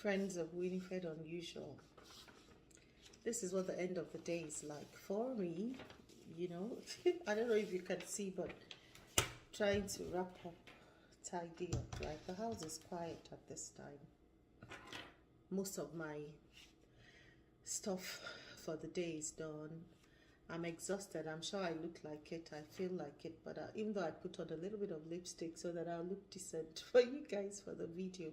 Friends of Winifred Unusual. This is what the end of the day is like for me, you know. I don't know if you can see, but trying to wrap up, tidy up. Like the house is quiet at this time. Most of my stuff for the day is done. I'm exhausted. I'm sure I look like it. I feel like it. But even though I put on a little bit of lipstick so that I'll look decent for you guys for the video.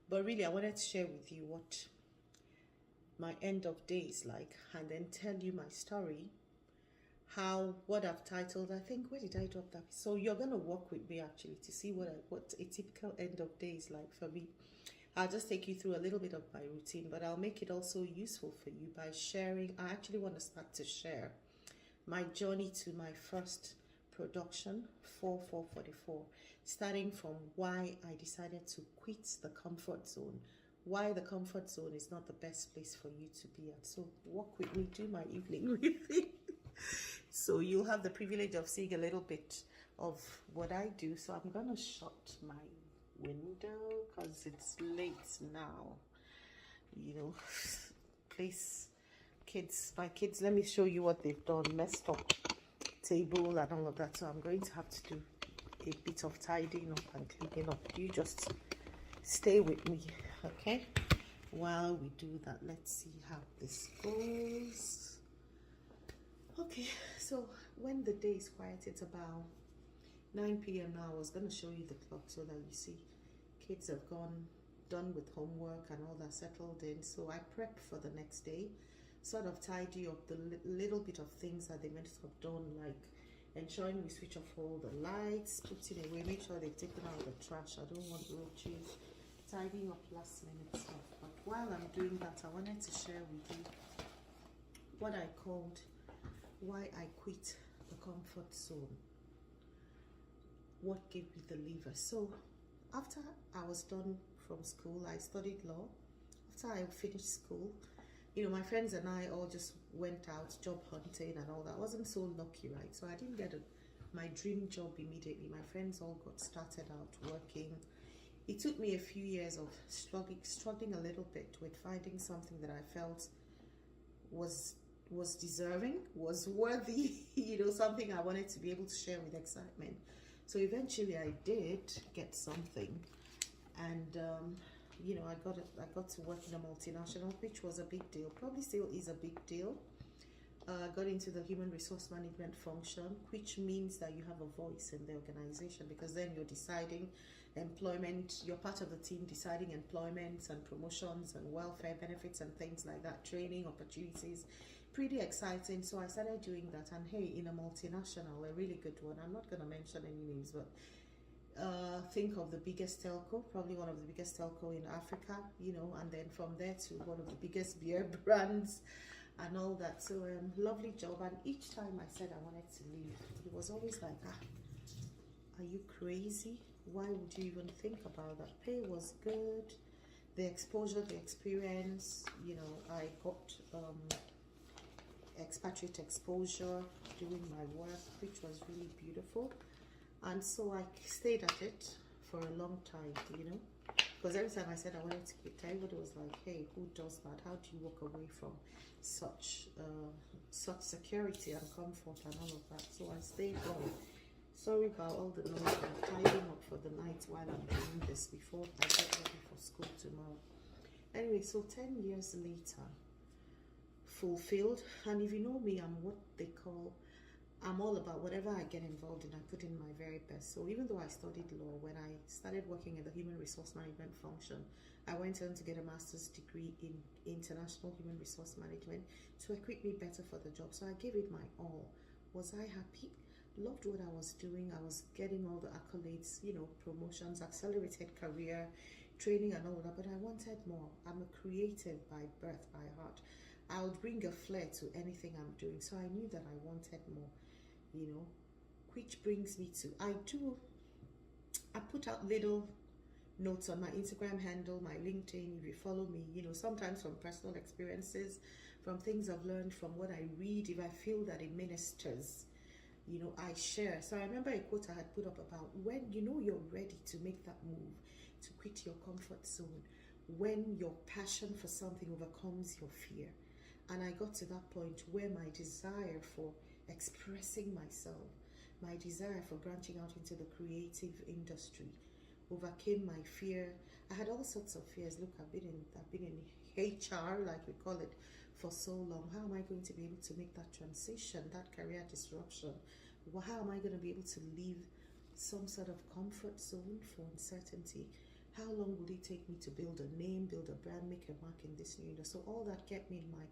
But really, I wanted to share with you what my end of day is like, and then tell you my story. What I've titled, I think, where did I drop that? So you're gonna walk with me actually to see what a typical end of day is like for me. I'll just take you through a little bit of my routine, but I'll make it also useful for you by sharing. I actually want to start to share my journey to my first production, 4444, starting from why I decided to quit the comfort zone, why the comfort zone is not the best place for you to be at. So walk with me, do my evening routine. So you'll have the privilege of seeing a little bit of what I do. So I'm gonna shut my window because it's late now, you know. Please, my kids, let me show you what they've done. Messed up table and all of that, so I'm going to have to do a bit of tidying up and cleaning up. You just stay with me, okay, while we do that. Let's see how this goes. Okay, so when the day is quiet, it's about 9 p.m. now. I was going to show you the clock so that you see kids have done with homework and all that, settled in. So I prep for the next day, sort of tidy up the little bit of things that they meant to have done, like ensuring we switch off all the lights, putting away, make sure they've taken out the trash. I don't want roaches, tidying up last minute stuff. But while I'm doing that, I wanted to share with you what I called why I quit the comfort zone. What gave me the lever? So after I was done from school, I studied law. After I finished school, you know, my friends and I all just went out job hunting and all that. I wasn't so lucky, right? So I didn't get my dream job immediately. My friends all got started out working. It took me a few years of struggling a little bit with finding something that I felt was deserving, was worthy, you know, something I wanted to be able to share with excitement. So eventually I did get something, and you know, I got to work in a multinational, which was a big deal, probably still is a big deal. I got into the human resource management function, which means that you have a voice in the organization, because then you're deciding employment, you're part of the team deciding employments and promotions and welfare benefits and things like that, training opportunities. Pretty exciting. So I started doing that, and hey, in a multinational, a really good one. I'm not going to mention any names, but think of the biggest telco, probably one of the biggest telco in Africa, you know, and then from there to one of the biggest beer brands and all that. So lovely job. And each time I said I wanted to leave, it was always like, are you crazy? Why would you even think about that? Pay was good, the exposure, the experience, you know, I got expatriate exposure doing my work, which was really beautiful. And so I stayed at it for a long time, you know, because every time I said I wanted to quit, everybody was like, hey, who does that? How do you walk away from such security and comfort and all of that? So I stayed on. Sorry about all the noise. I'm tidying up for the night while I'm doing this before I get ready for school tomorrow. Anyway, so 10 years later, fulfilled. And if you know me, I'm all about whatever I get involved in, I put in my very best. So even though I studied law, when I started working in the human resource management function, I went on to get a master's degree in international human resource management to equip me better for the job. So I gave it my all. Was I happy? Loved what I was doing. I was getting all the accolades, you know, promotions, accelerated career, training and all that, but I wanted more. I'm a creative by birth, by heart. I would bring a flair to anything I'm doing. So I knew that I wanted more, you know, which brings me to, I put out little notes on my Instagram handle, my LinkedIn, if you follow me, you know, sometimes from personal experiences, from things I've learned, from what I read. If I feel that it ministers, you know, I share. So I remember a quote I had put up about when you know you're ready to make that move, to quit your comfort zone, when your passion for something overcomes your fear. And I got to that point where my desire for expressing myself, my desire for branching out into the creative industry overcame my fear. I had all sorts of fears. Look, I've been in HR, like we call it, for so long. How am I going to be able to make that transition, that career disruption? How am I going to be able to leave some sort of comfort zone for uncertainty? How long will it take me to build a name, build a brand, make a mark in this new industry? So all that kept me in my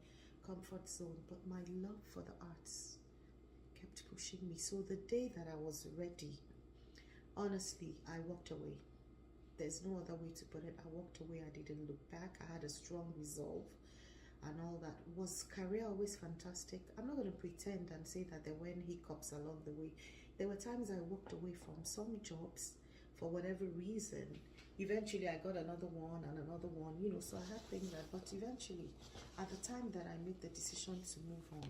comfort zone, but my love for the arts kept pushing me. So the day that I was ready, honestly, I walked away. There's no other way to put it. I walked away. I didn't look back. I had a strong resolve and all that. Was career always fantastic? I'm not going to pretend and say that there weren't hiccups along the way. There were times I walked away from some jobs for whatever reason. Eventually I got another one and another one, you know, so I had things that, but eventually at the time that I made the decision to move on,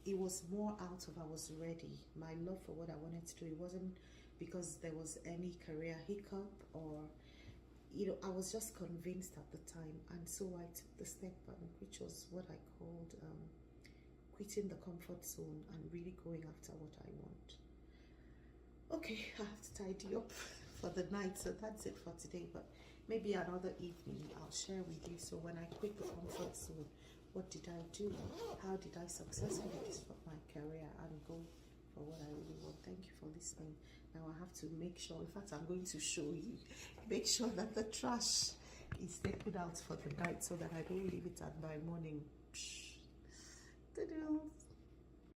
it was more out of I was ready. My love for what I wanted to do, it wasn't because there was any career hiccup or, you know, I was just convinced at the time. And so I took the step, which was what I called quitting the comfort zone and really going after what I want. Okay, I have to tidy up for the night, so that's it for today. But maybe another evening I'll share with you. So when I quit the comfort zone, what did I do? How did I successfully disrupt my career and go for what I really want? Thank you for listening. Now I have to make sure, in fact I'm going to show you, make sure that the trash is taken out for the night so that I don't leave it at by morning. Toodles.